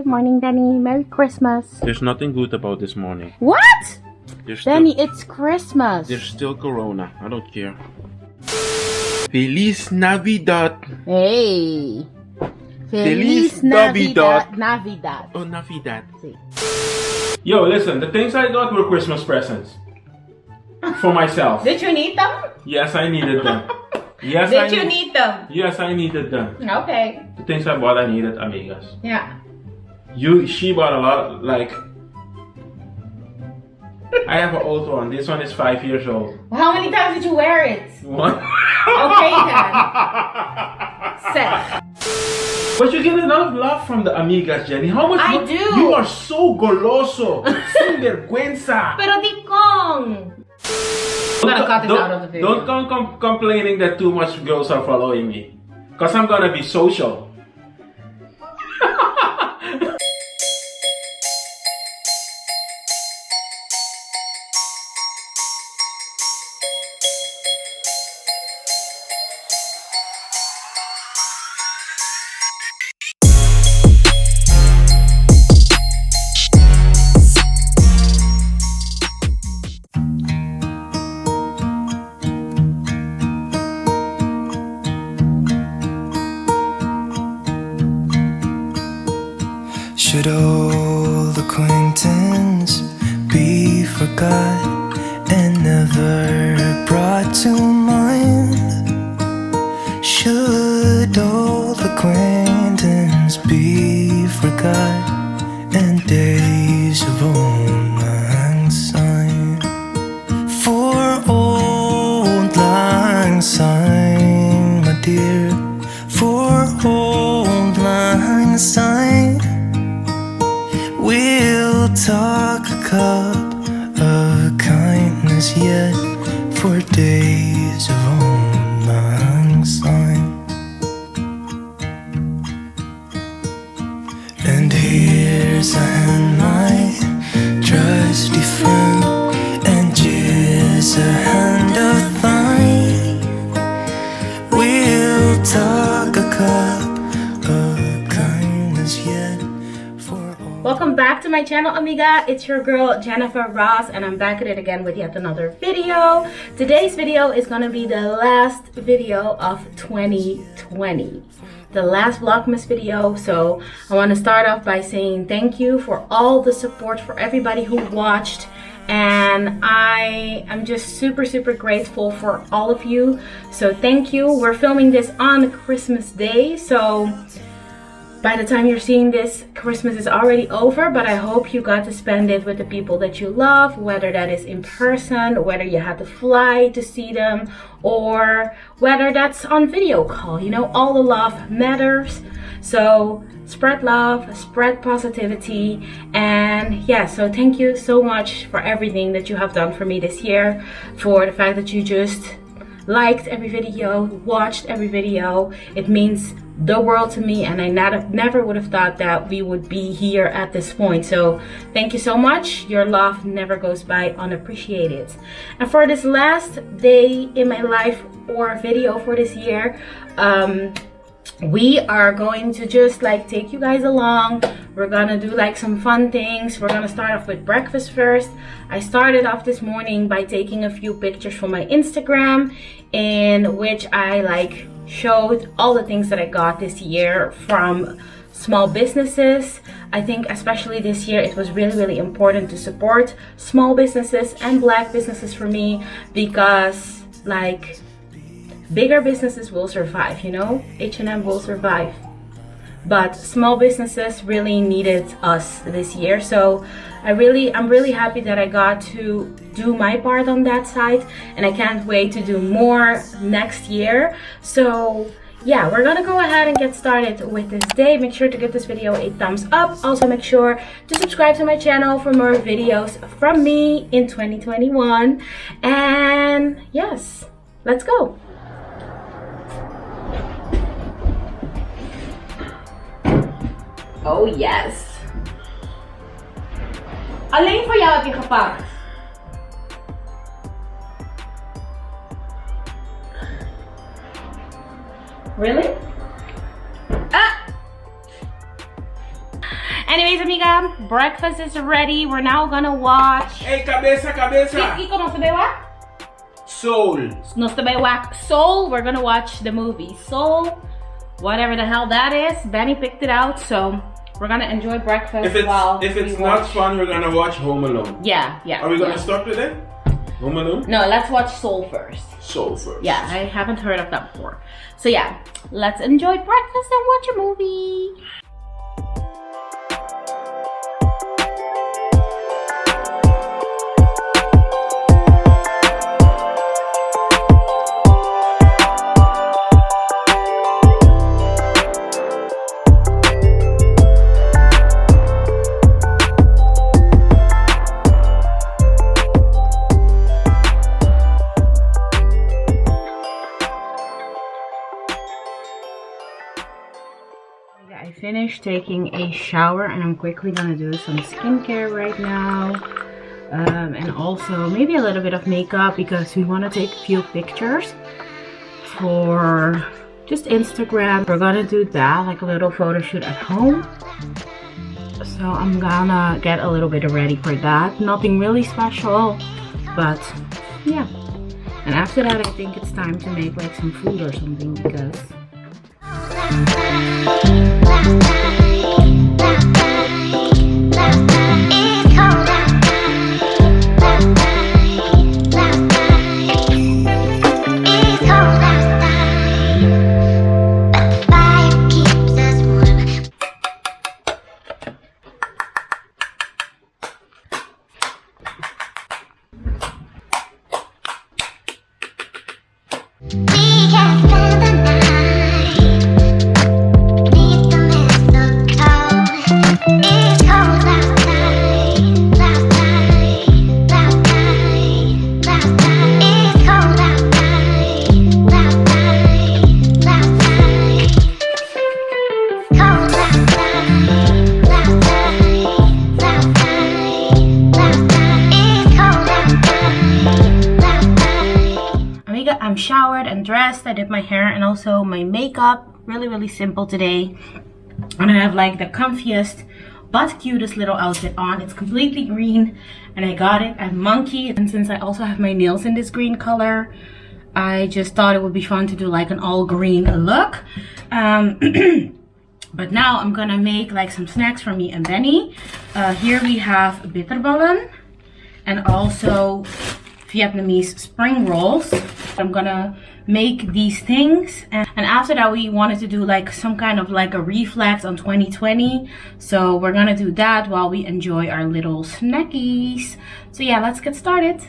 morning, Danny. Merry Christmas. There's nothing good about this morning. What? Danny, Still, it's Christmas. there's still Corona. I don't care. Feliz Navidad. Hey. Feliz Navidad. Navidad. Oh, Navidad. Sí. Yo, listen. The things I got were Christmas presents. For myself. Did you need them? Yes, I needed them. Yes, Did you need them? Yes, I needed them. Okay. The things I bought, I needed, amigas. Yeah. She bought a lot, like... I have an old one. This one is 5 years old. How many times did you wear it? One. Okay then. Set. But you get enough love from the amigas, Jenny. How much? I do. You are so goloso. Sin vergüenza. Pero di kong. I'm gonna cut this out of the video. Don't come complaining that too much girls are following me. Because I'm gonna be social. Should old acquaintance be forgot and never brought to mind? Should old acquaintance be forgot and days of old lang syne? For old lang syne, my dear, for old lang syne, we'll talk a cup of kindness yet for days of old lang syne. And here's a hand, my trusty friend, and here's a hand of thine. We'll talk a cup of kindness yet. Welcome back to my channel, amiga. It's your girl Jennyfer Ross, and I'm back at it again with yet another video. Today's video is gonna be the last video of 2020, the last Vlogmas video. So I want to start off by saying thank you for all the support, for everybody who watched, and I am just super grateful for all of you. So thank you. We're filming this on Christmas Day, so by the time you're seeing this, Christmas is already over, but I hope you got to spend it with the people that you love, whether that is in person, whether you had to fly to see them, or whether that's on video call. You know, all the love matters. So spread love, spread positivity, and yeah, so thank you so much for everything that you have done for me this year, for the fact that you just liked every video, watched every video. It means the world to me, and I never would have thought that we would be here at this point. So thank you so much. Your love never goes by unappreciated. And for this last day in my life or video for this year, we are going to just like take you guys along. We're gonna do like some fun things. We're gonna start off with breakfast first. I started off this morning by taking a few pictures for my Instagram, in which I like showed all the things that I got this year from small businesses. I think especially this year it was really important to support small businesses and Black businesses for me, because like bigger businesses will survive, you know, H&M will survive, but small businesses really needed us this year. So I'm really happy that I got to do my part on that side, and I can't wait to do more next year. So yeah, we're gonna go ahead and get started with this day. Make sure to give this video a thumbs up. Also make sure to subscribe to my channel for more videos from me in 2021. And yes, let's go. Oh yes. Alleen voor jou heb je gepakt. Really? Ah! Anyways, amiga, breakfast is ready. We're now gonna watch. Hey, cabeza, cabeza. ¿Y cómo se ve what? Soul. No se ve what? Soul. We're gonna watch the movie Soul. Whatever the hell that is. Benny picked it out, so we're gonna enjoy breakfast If it's not fun, we're gonna watch Home Alone. Yeah. Are we gonna start today? Home Alone? No, let's watch Soul first. Soul first. Yeah, I haven't heard of that before. So yeah, let's enjoy breakfast and watch a movie. I finished taking a shower and I'm quickly gonna do some skincare right now, and also maybe a little bit of makeup because we want to take a few pictures for just Instagram. We're gonna do that, like a little photo shoot at home, so I'm gonna get a little bit ready for that. Nothing really special, but yeah. And after that I think it's time to make like some food or something because I'm showered and dressed. I did my hair and also my makeup. Really simple today. And I have like the comfiest but cutest little outfit on. It's completely green and I got it at Monkey. And since I also have my nails in this green color, I just thought it would be fun to do like an all green look. But now I'm gonna make like some snacks for me and Benny. Here we have bitterballen and also Vietnamese spring rolls. I'm gonna make these things and after that we wanted to do like some kind of like a reflex on 2020, so we're gonna do that while we enjoy our little snackies. So yeah, let's get started.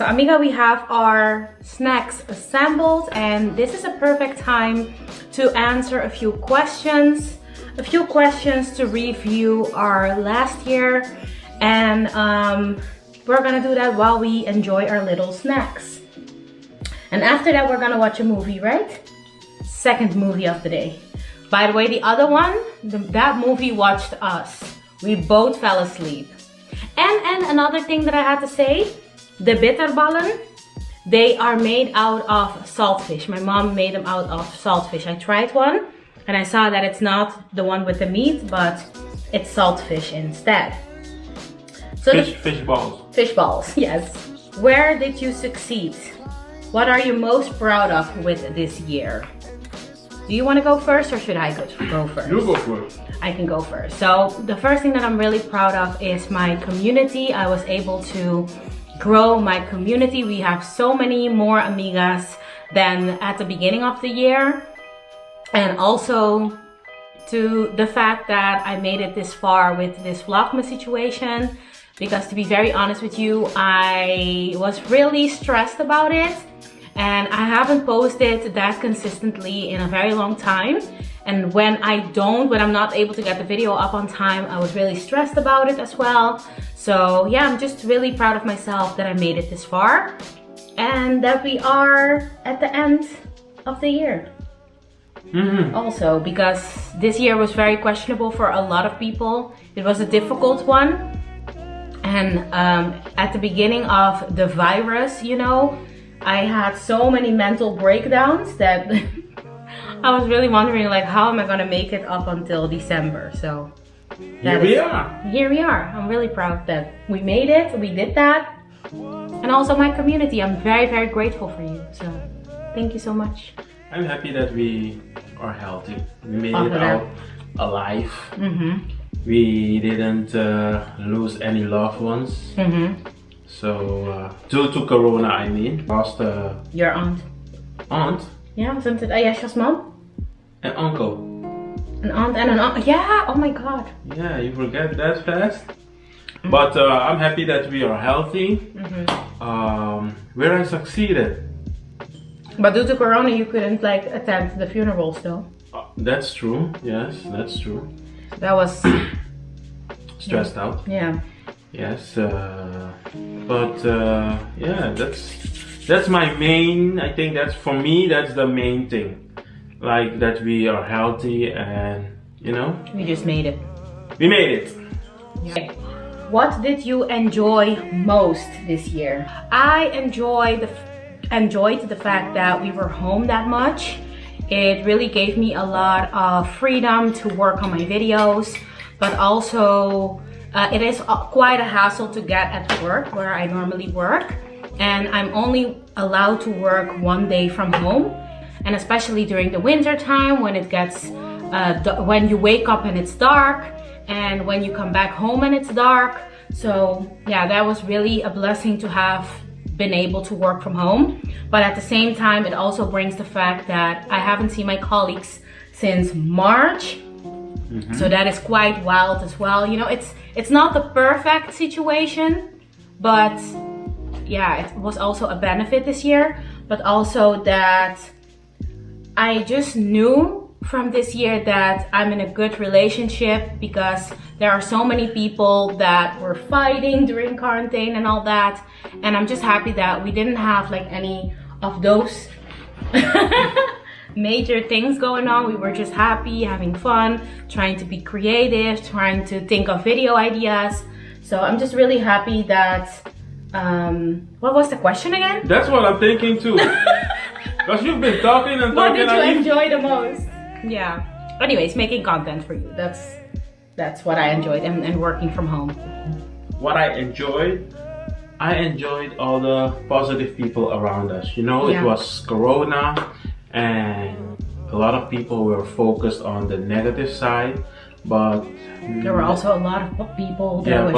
Amiga, we have our snacks assembled and this is a perfect time to answer a few questions to review our last year, and we're gonna do that while we enjoy our little snacks. And after that we're gonna watch a movie, right? Second movie of the day. By the way, the other one, that movie watched us. We both fell asleep. And another thing that I had to say, the bitterballen, they are made out of saltfish. My mom made them out of saltfish. I tried one and I saw that it's not the one with the meat, but it's saltfish instead. So fish balls. Fish balls, yes. Where did you succeed? What are you most proud of with this year? Do you want to go first or should I go first? You go first. I can go first. So the first thing that I'm really proud of is my community. I was able to grow my community. We have so many more amigas than at the beginning of the year, and also to the fact that I made it this far with this Vlogmas situation, because to be very honest with you, I was really stressed about it and I haven't posted that consistently in a very long time. And when I'm not able to get the video up on time, I was really stressed about it as well. So yeah, I'm just really proud of myself that I made it this far and that we are at the end of the year. Also, because this year was very questionable for a lot of people. It was a difficult one. And at the beginning of the virus, you know, I had so many mental breakdowns that I was really wondering, like, how am I gonna make it up until December? So Here we are. Here we are. I'm really proud that we made it. We did that. And also my community. I'm very, very grateful for you. So thank you so much. I'm happy that we are healthy. We made it out alive. We didn't lose any loved ones. So due to Corona, I mean, lost your aunt. Aunt? Yeah, wasn't it Ayesha's mom? An uncle. An aunt and an uncle. Yeah, oh my god. Yeah, you forget that fast. But I'm happy that we are healthy. Where I succeeded. But due to Corona, you couldn't like attend the funerals though. That's true. Yes, that's true. That was stressed out. Yeah. Yes, but yeah, that's my main. I think that's for me. That's the main thing, like that we are healthy and you know. We just made it. We made it. Yeah. What did you enjoy most this year? I enjoyed the fact that we were home that much. It really gave me a lot of freedom to work on my videos, but also it is quite a hassle to get at work where I normally work, and I'm only allowed to work one day from home, and especially during the winter time when it gets when you wake up and it's dark, and when you come back home and it's dark. So yeah, that was really a blessing to have been able to work from home. But at the same time, it also brings the fact that I haven't seen my colleagues since March. So that is quite wild as well. You know, it's not the perfect situation, but yeah, it was also a benefit this year. But also that I just knew from this year that I'm in a good relationship, because there are so many people that were fighting during quarantine and all that, and I'm just happy that we didn't have like any of those major things going on. We were just happy, having fun, trying to be creative, trying to think of video ideas. So I'm just really happy that what was the question again? That's what I'm thinking too. Because you've been talking and talking. What did you enjoy the most? Yeah. Anyways, making content for you. That's what I enjoyed, and working from home. What I enjoyed all the positive people around us. You know, it was Corona, and a lot of people were focused on the negative side, but there were also a lot of people that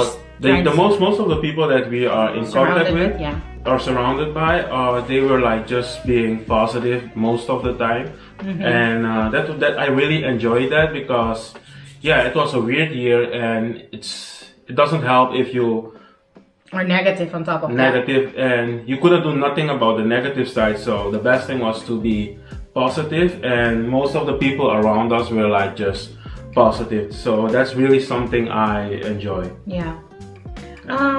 most of the people that we are in contact with are surrounded by, they were like just being positive most of the time. And that I really enjoyed that, because yeah, it was a weird year, and it doesn't help if you are negative on top of negative, and you couldn't do nothing about the negative side. So the best thing was to be positive, and most of the people around us were like just positive. So that's really something I enjoy. Yeah.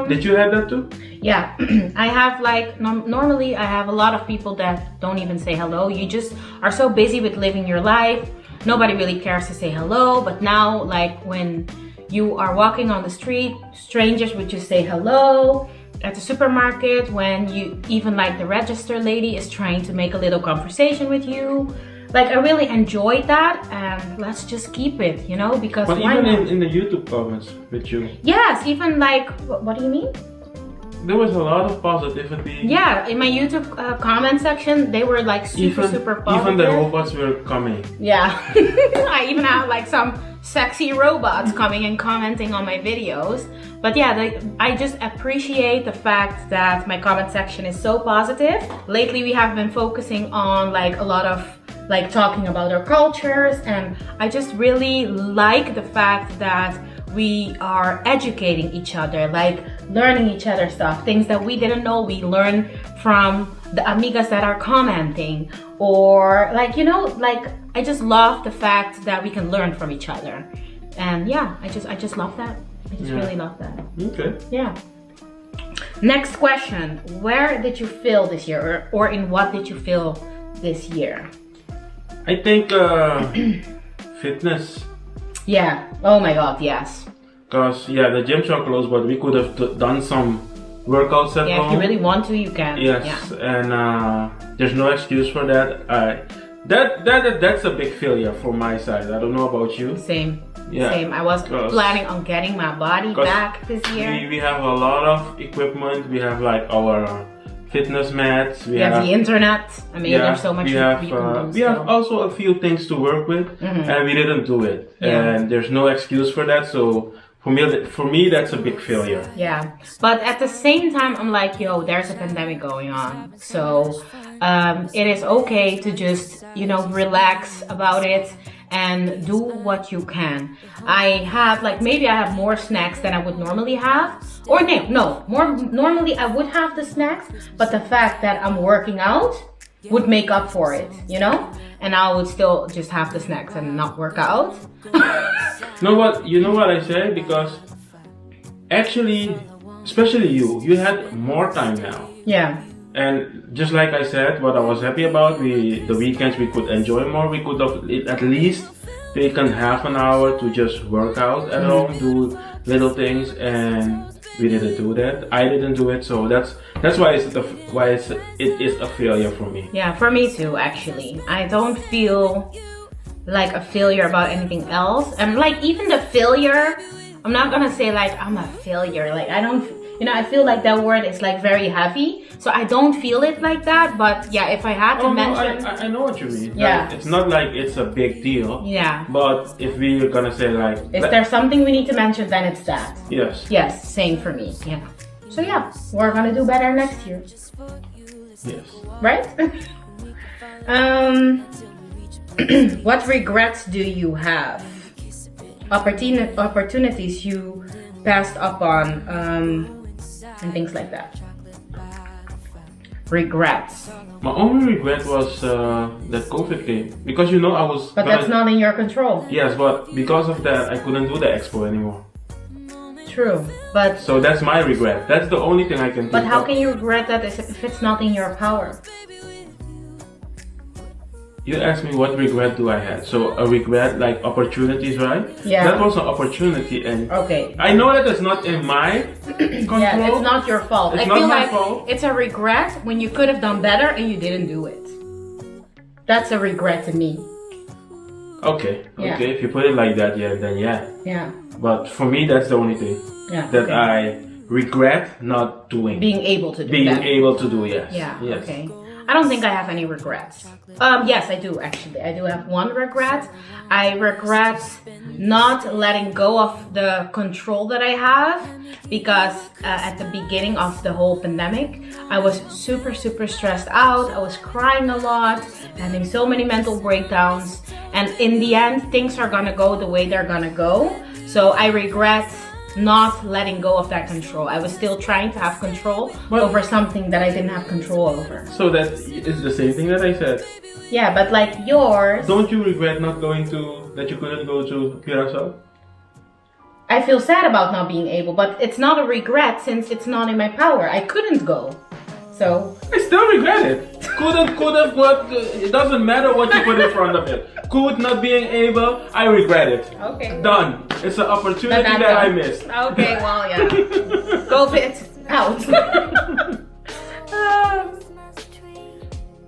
Did you have that too? Yeah, I have like, normally I have a lot of people that don't even say hello. You just are so busy with living your life. Nobody really cares to say hello. But now, like when you are walking on the street, strangers would just say hello. At the supermarket, when you, even like the register lady is trying to make a little conversation with you. Like, I really enjoyed that, and let's just keep it, you know, because but even in the YouTube comments with you. Yes, even like, what do you mean? There was a lot of positivity. Yeah, in my YouTube comment section, they were like super positive. Even the robots were coming. Yeah, I even have like some sexy robots coming and commenting on my videos. But yeah, I just appreciate the fact that my comment section is so positive. Lately, we have been focusing on like a lot of like talking about our cultures, and I just really like the fact that we are educating each other, like learning each other stuff, things that we didn't know. We learn from the amigas that are commenting, or like, you know, like I just love the fact that we can learn from each other. And yeah, I just love that. I just really love that. Okay. Yeah. Next question. Where did you fail this year, or in what did you fail this year? I think fitness. Yeah. Oh my God, yes. Because, yeah, the gyms are closed, but we could have done some workouts at home. Yeah, if you really want to, you can. Yes, yeah. And there's no excuse for that. That's a big failure from my side. I don't know about you. Same. Yeah. Same. I was planning on getting my body back this year. We have a lot of equipment. We have like our fitness mats. We have the internet. I mean, there's so much we have also a few things to work with, and we didn't do it. Yeah. And there's no excuse for that. So for me, that's a big failure. Yeah, but at the same time, I'm like, yo, there's a pandemic going on, so it is okay to just, you know, relax about it and do what you can. I have maybe I have more snacks than I would normally have, or no, more normally I would have the snacks, but the fact that I'm working out would make up for it, you know, and I would still just have the snacks and not work out. You know what I say? Because actually, especially you had more time now. Yeah. And just like I said, what I was happy about, the weekends we could enjoy more. We could have at least taken half an hour to just work out at home, do little things, and we didn't do that. I didn't do it, so that's why it is a failure for me. Yeah, for me too. Actually, I don't feel like a failure about anything else, and like even the failure, I'm not gonna say like I'm a failure. Like I don't. You know, I feel like that word is like very heavy, so I don't feel it like that. But yeah, if I had to mention, I know what you mean. Yeah, like, it's not like it's a big deal. Yeah. But if we're gonna say like, if there's something we need to mention, then it's that. Yes. Yes, same for me. Yeah. So yeah, we're gonna do better next year. Yes. Right? What regrets do you have? Opportunities you passed up on. And things like that. Regrets. My only regret was that COVID came, because you know I was. But that's not in your control. Yes, but because of that, I couldn't do the expo anymore. True, but. So that's my regret. That's the only thing I can. But how can you regret that if it's not in your power? You asked me what regret do I have. So a regret, like opportunities, right? Yeah. That was an opportunity, and okay. I know that it's not in my control. Yeah, it's not your fault. It's I not feel my like fault. It's a regret when you could have done better and you didn't do it. That's a regret to me. Okay. Yeah. Okay. If you put it like that, yeah, then yeah. Yeah. But for me, that's the only thing that I regret not doing. Being able to do. Being able to do, yes. Yeah. Yes. Okay. I don't think I have any regrets. Yes, I do actually. I do have one regret. I regret not letting go of the control that I have, because at the beginning of the whole pandemic, I was super stressed out. I was crying a lot, having so many mental breakdowns. And in the end, things are gonna go the way they're gonna go. So I regret not letting go of that control. I was still trying to have control over something that I didn't have control over. So that is the same thing that I said. Yeah, but like yours. Don't you regret not that you couldn't go to Curacao? I feel sad about not being able, but it's not a regret since it's not in my power. I couldn't go. So I still regret it. Could have, what? It doesn't matter what you put in front of it. Could not being able, I regret it. Okay. Done. It's an opportunity that I missed. Okay, well, yeah. COVID out.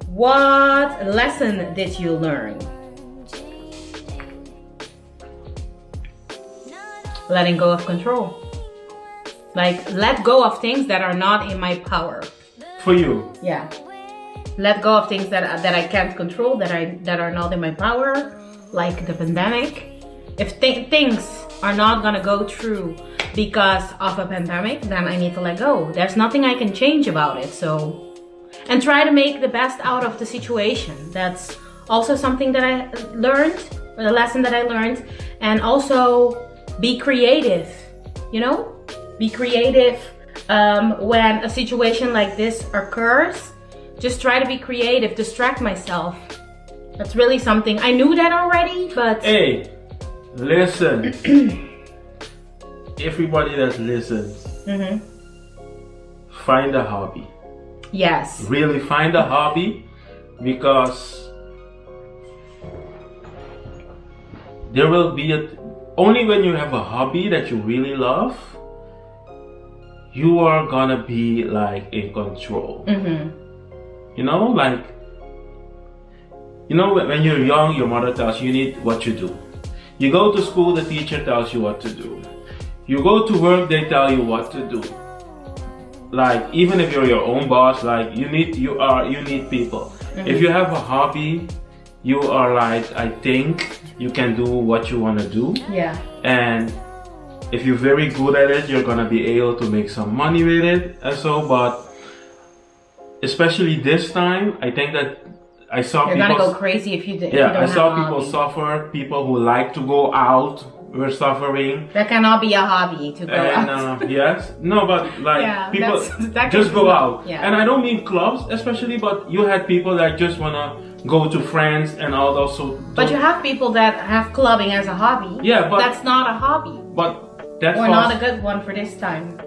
What lesson did you learn? Letting go of control. Like, let go of things that are not in my power. For you? Yeah. Let go of things that I can't control, that are not in my power, like the pandemic. If things are not gonna go through because of a pandemic, then I need to let go. There's nothing I can change about it. So, and try to make the best out of the situation. That's also something that I learned, or the lesson that I learned. And also be creative, you know? Be creative when a situation like this occurs. Just try to be creative, distract myself. That's really something. I knew that already, but... Hey, listen. Everybody that listens, find a hobby. Yes. Really find a hobby, because there will be only when you have a hobby that you really love, you are gonna be like in control. You know, like, you know, when you're young, your mother tells you need what you do. You go to school, the teacher tells you what to do. You go to work, they tell you what to do. Like, even if you're your own boss, like, you need people. If you have a hobby, you are like, I think you can do what you want to do. Yeah. And if you're very good at it, you're gonna be able to make some money with it and so. But especially this time, I think that I saw you're people gonna go crazy if you did. Yeah, I saw people suffer. People who like to go out were suffering. That cannot be a hobby to go out. Yes, no, but like people just go out. Yeah. And I don't mean clubs especially, but you had people that just wanna go to friends and all those. But you have people that have clubbing as a hobby. Yeah, but that's not a hobby. But that's not a good one for this time.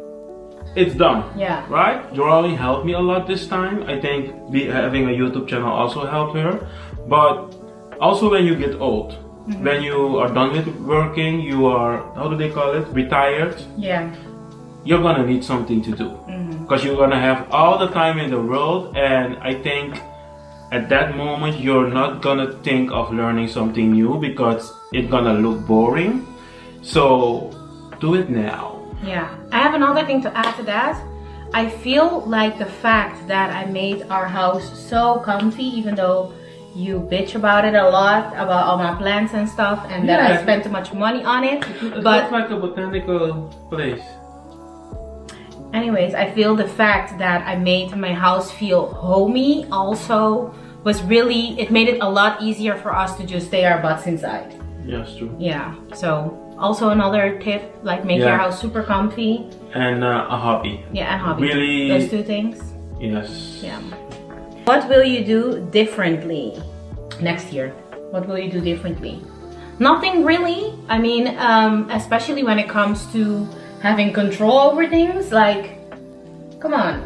It's done. Yeah. Right? Jorali helped me a lot this time. I think having a YouTube channel also helped her. But also when you get old, when you are done with working, you are, how do they call it? Retired. Yeah. You're gonna need something to do. Because you're gonna have all the time in the world, and I think at that moment you're not gonna think of learning something new because it's gonna look boring. So do it now. Yeah, I have another thing to add to that. I feel like the fact that I made our house so comfy, even though you bitch about it a lot, about all my plants and stuff, and that I spent too much money on it. It but looks like a botanical place. Anyways, I feel the fact that I made my house feel homey also was really, it made it a lot easier for us to just stay our butts inside. Yeah, it's true. Yeah, so also another tip, like make your house super comfy. And a hobby. Yeah, and hobby. Really. Those two things. Yes. Yeah. What will you do differently next year? What will you do differently? Nothing really. I mean, especially when it comes to having control over things, like, come on,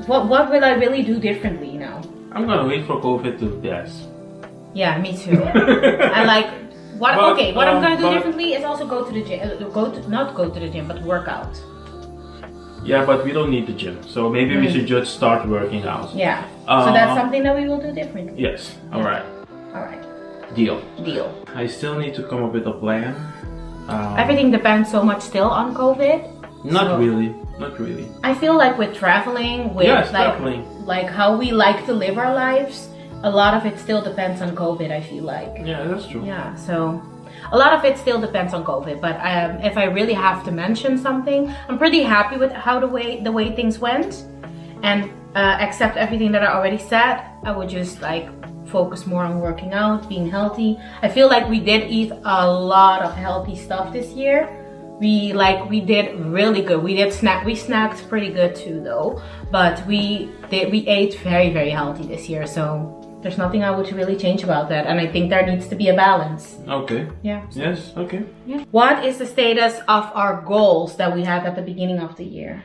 what will I really do differently now? I'm gonna wait for COVID to pass. Yeah, me too. I like, what I'm gonna do differently is also go to the gym, not go to the gym, but work out. Yeah, but we don't need the gym, so maybe we should just start working out. Yeah, so that's something that we will do differently. Yes, alright. Alright. Deal. I still need to come up with a plan. Everything depends so much still on COVID. Not really. I feel like with traveling, with like how we like to live our lives, a lot of it still depends on COVID, I feel like. Yeah, that's true. Yeah, so a lot of it still depends on COVID, but if I really have to mention something, I'm pretty happy with how the way things went, and except everything that I already said, I would just like focus more on working out, being healthy. I feel like we did eat a lot of healthy stuff this year. We did really good. We snacked pretty good too though, but we ate very, very healthy this year, so there's nothing I would really change about that, and I think there needs to be a balance. Okay. Yeah. Yes, okay. Yeah. What is the status of our goals that we had at the beginning of the year?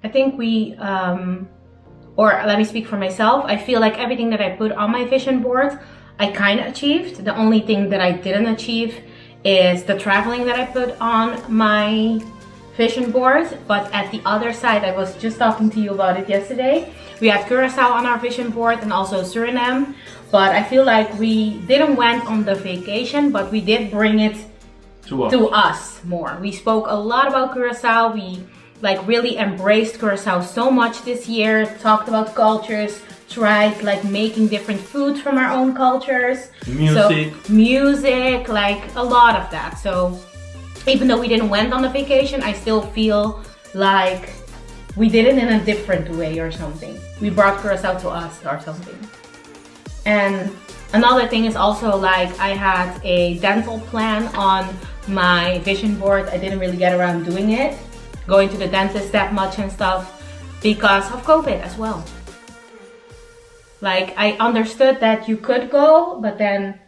I think we or let me speak for myself, I feel like everything that I put on my vision board, I kind of achieved. The only thing that I didn't achieve is the traveling that I put on my vision board. But at the other side, I was just talking to you about it yesterday. We had Curacao on our vision board and also Suriname. But I feel like we didn't went on the vacation, but we did bring it to us more. We spoke a lot about Curacao. We like really embraced Curacao so much this year, talked about cultures, tried like making different foods from our own cultures. Music, like a lot of that. So even though we didn't went on the vacation, I still feel like we did it in a different way or something. We brought Curacao to us or something. And another thing is also like I had a dental plan on my vision board. I didn't really get around doing it, going to the dentist that much and stuff because of COVID as well. Like, I understood that you could go, but then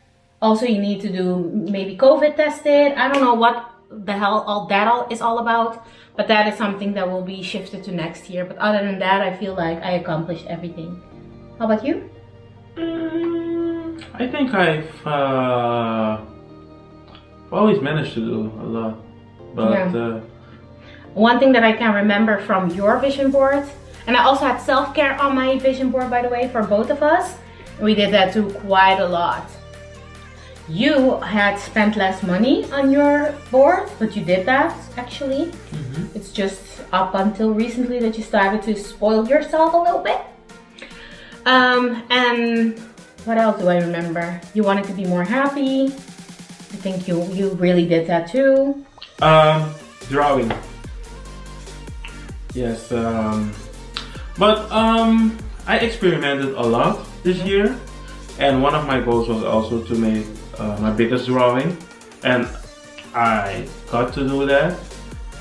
also you need to do maybe COVID tested. I don't know what the hell all that is all about, but that is something that will be shifted to next year. But other than that, I feel like I accomplished everything. How about you? I think I've always managed to do a lot, but one thing that I can remember from your vision board, and I also had self-care on my vision board, by the way, for both of us. We did that too quite a lot. You had spent less money on your board, but you did that actually. It's just up until recently that you started to spoil yourself a little bit. And what else do I remember? You wanted to be more happy. I think you really did that too. Drawing. Yes. But I experimented a lot this year, and one of my goals was also to make my biggest drawing, and I got to do that.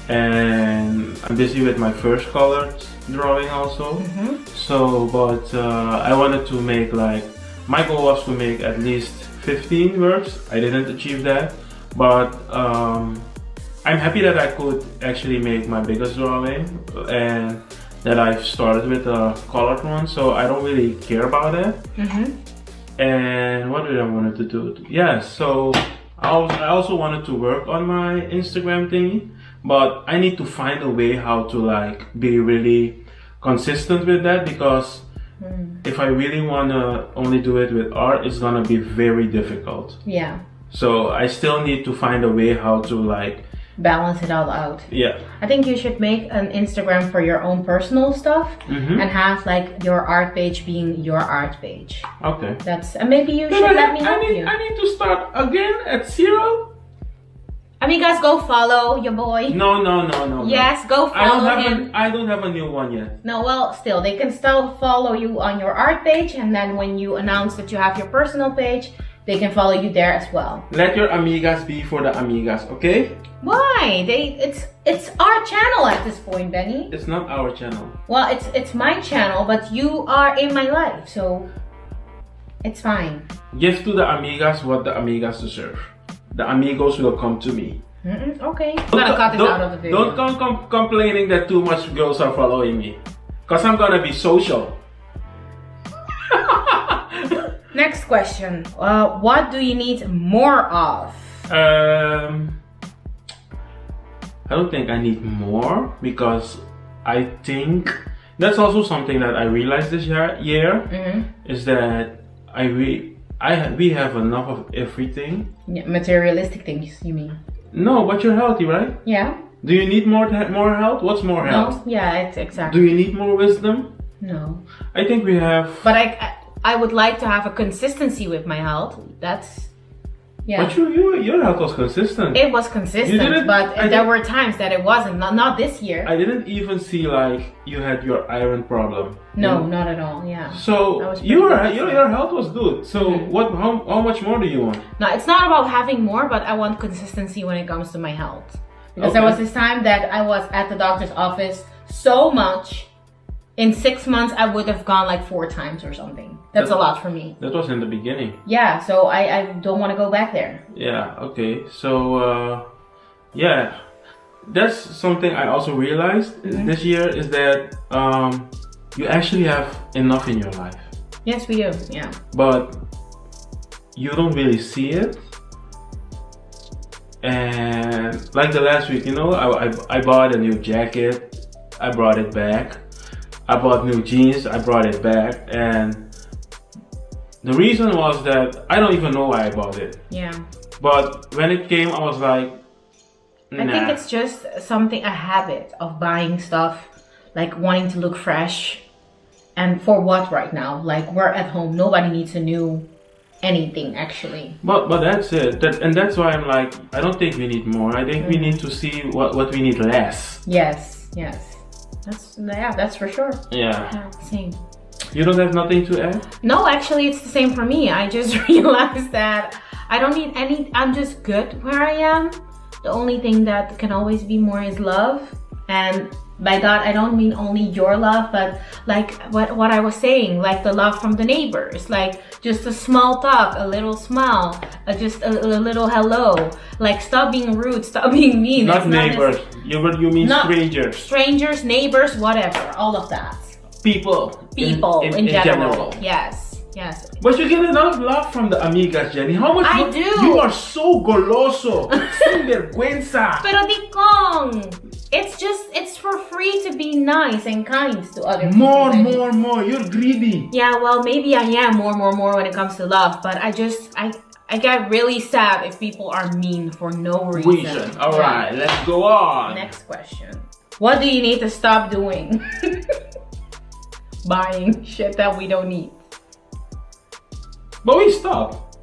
And I'm busy with my first colored drawing also. So, but I wanted to make, like, my goal was to make at least 15 works. I didn't achieve that, but I'm happy that I could actually make my biggest drawing, and that I've started with a colored one, so I don't really care about it. And what did I want to do? Yeah, so I also wanted to work on my Instagram thingy, but I need to find a way how to, like, be really consistent with that, because if I really want to only do it with art, it's gonna be very difficult. Yeah. So I still need to find a way how to, like, balance it all out. Yeah. I think you should make an Instagram for your own personal stuff and have, like, your art page being your art page. Okay. That's, and maybe you should let me help you. I need to start again at 0. Amigas, go follow your boy. No. Yes, go follow him. I don't have a new one yet. No, well, still, they can still follow you on your art page, and then when you announce that you have your personal page, they can follow you there as well. Let your amigas be for the amigas, okay? Why? It's our channel at this point, Benny. It's not our channel. Well, it's my channel, but you are in my life, so it's fine. Give to the amigas what the amigas deserve. The amigos will come to me. Okay. I'm gonna cut this out of the video. Don't come complaining that too much girls are following me, cause I'm gonna be social. Next question. What do you need more of? I don't think I need more, because I think that's also something that I realized this year is that we have enough of everything. Yeah, materialistic things, you mean? No, but you're healthy, right? Yeah. Do you need more health? What's more health? No, yeah, it's exactly. Do you need more wisdom? No. I think we have. But I would like to have a consistency with my health. That's, yeah. But your health was consistent. It was consistent, but there were times that it wasn't. Not this year. I didn't even see, like, you had your iron problem. No, not at all. Yeah. So your health was good. So how much more do you want? No, it's not about having more, but I want consistency when it comes to my health. Because there was this time that I was at the doctor's office so much. In 6 months, I would have gone like 4 times or something. That's a lot for me. That was in the beginning. Yeah, so I don't want to go back there. Yeah, okay. So, yeah. That's something I also realized this year, is that you actually have enough in your life. Yes, we do, yeah. But you don't really see it. And like the last week, you know, I bought a new jacket. I brought it back. I bought new jeans, I brought it back, and the reason was that I don't even know why I bought it. Yeah. But when it came, I was like, nah. I think it's just a habit of buying stuff, like wanting to look fresh. And for what right now? Like, we're at home, nobody needs a new anything actually. But that's it. And that's why I'm like, I don't think we need more. I think we need to see what we need less. Yes. That's for sure. Yeah. Same. You don't have nothing to add? No, actually it's the same for me. I just realized that I don't need any, I'm just good where I am. The only thing that can always be more is love. And by that, I don't mean only your love, but like what I was saying, like the love from the neighbors, like just a small talk, a little smile, just a little hello. Like stop being rude, stop being mean. Not neighbors. You mean strangers. Strangers, neighbors, whatever, all of that. People in general. Yes. Yes. But you get enough love from the amigas, Jenny. How much? I do. You are so goloso. Sin vergüenza. Pero di kong. It's for free to be nice and kind to other people. More. You're greedy. Yeah, well, maybe I am more when it comes to love, but I get really sad if people are mean for no reason. All right, let's go on. Next question. What do you need to stop doing? Buying shit that we don't need. But we stopped.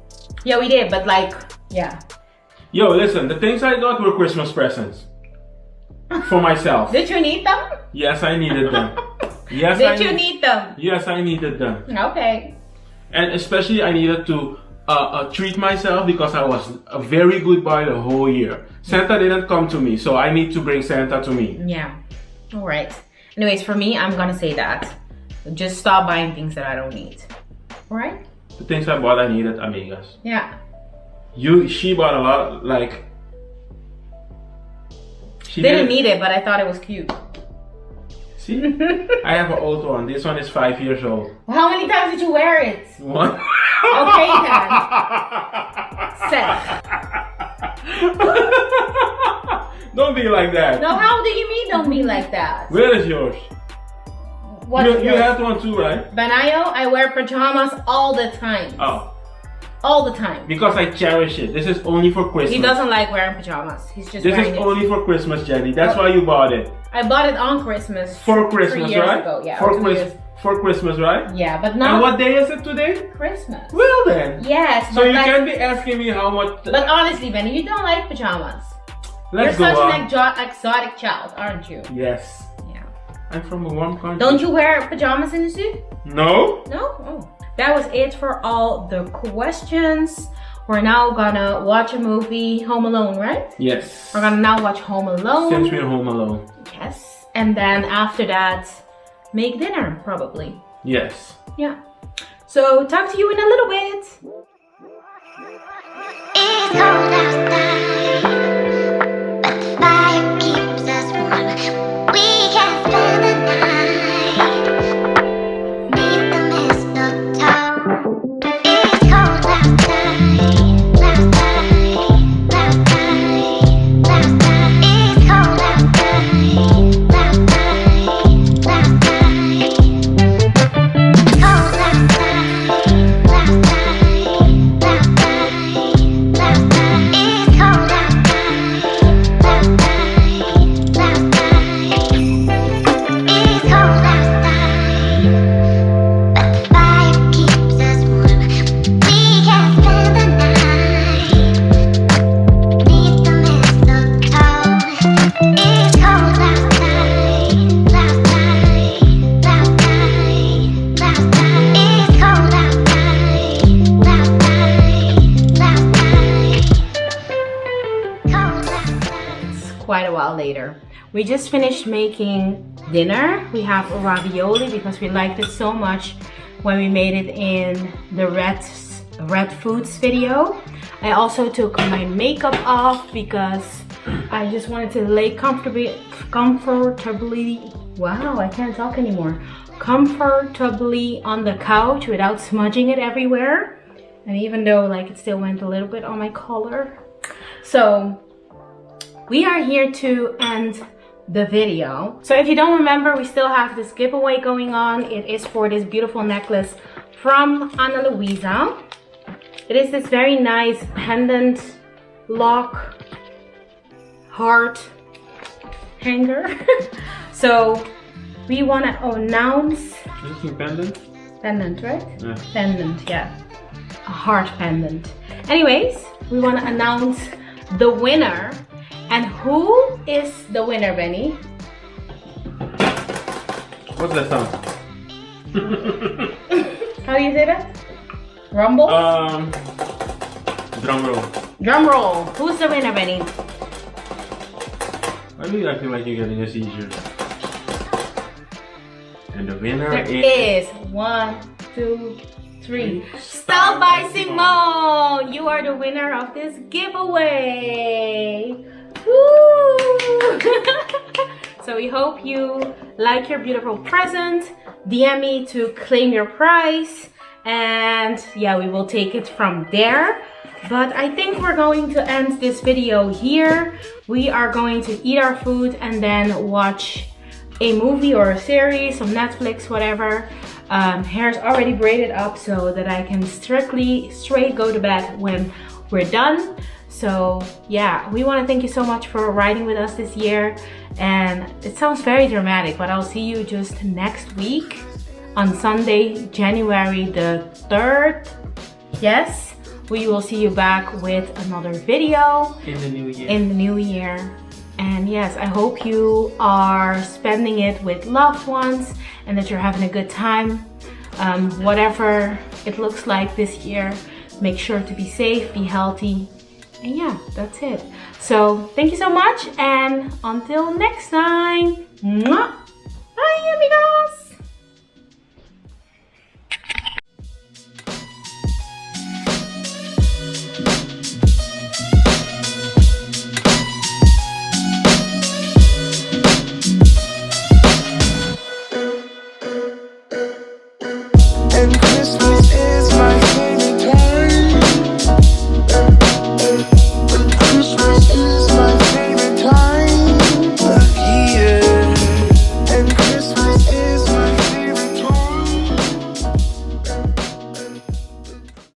Yeah, we did, but like, yeah. Yo, listen, the things I got were Christmas presents. For myself. Did you need them? Yes, I needed them. Yes, Did you need them? Yes, I needed them. Okay. And especially I needed to treat myself because I was a very good boy the whole year. Santa didn't come to me, so I need to bring Santa to me. Yeah. All right. Anyways, for me, I'm gonna say that. Just stop buying things that I don't need. All right? The things I bought, I needed, amigas. Yeah. She bought a lot, like... She didn't need it, but I thought it was cute. See? I have an old one. This one is 5 years old. Well, how many times did you wear it? One. Okay then. Set. Don't be like that. No, how do you mean don't be like that? Where is yours? You had one too, right? Banayo, I wear pajamas all the time. Oh. All the time. Because I cherish it. This is only for Christmas. He doesn't like wearing pajamas. He's just wearing it. This is only for Christmas, Jenny. That's why you bought it. I bought it on Christmas. For Christmas, 3 years right? ago. Yeah, for Christmas, right? Yeah, but not. And what day is it today? Christmas. Well then. Yes. So you can't be asking me how much. But honestly, Benny, you don't like pajamas. You're such an exotic child, aren't you? Yes. Yeah. I'm from a warm country. Don't you wear pajamas in the suit? No. No? Oh. That was it for all the questions. We're now gonna watch a movie, Home Alone, right? Yes. We're gonna now watch Home Alone. Since we're home alone. Yes. And then after that, make dinner, probably. Yes. Yeah. So, talk to you in a little bit. It's cold outside, but the fire keeps us warm. We can spend the night beneath the mistletoe. It's cold outside, It's cold Quite a while later. We just finished making dinner. We have ravioli because we liked it so much when we made it in the red foods video. I also took my makeup off because I just wanted to lay comfortably, wow, I can't talk anymore, comfortably on the couch without smudging it everywhere. And even though like it still went a little bit on my collar. So we are here to end the video. So if you don't remember, we still have this giveaway going on. It is for this beautiful necklace from Ana Luisa. It is this very nice pendant lock heart hanger. So we want to announce. Is this a pendant? Pendant, right? Yeah. Pendant, yeah. A heart pendant. Anyways, we want to announce the winner. And who is the winner, Benny? What's that sound? How do you say that? Rumble? Drum roll. Drum roll. Who's the winner, Benny? Why do you feel like you're getting a seizure? And the winner is 1, 2, 3. Styled by Simone! You are the winner of this giveaway. Woo! So we hope you like your beautiful present. DM me to claim your prize. And yeah, we will take it from there. But I think we're going to end this video here. We are going to eat our food and then watch a movie or a series on Netflix, whatever. Hair's already braided up so that I can straight go to bed when we're done. So yeah, we want to thank you so much for riding with us this year. And it sounds very dramatic, but I'll see you just next week on Sunday, January the 3rd. Yes, we will see you back with another video in the new year. And yes, I hope you are spending it with loved ones and that you're having a good time. Whatever it looks like this year, make sure to be safe, be healthy. And yeah, that's it. So thank you so much, and until next time. Mwah! Bye, amigos!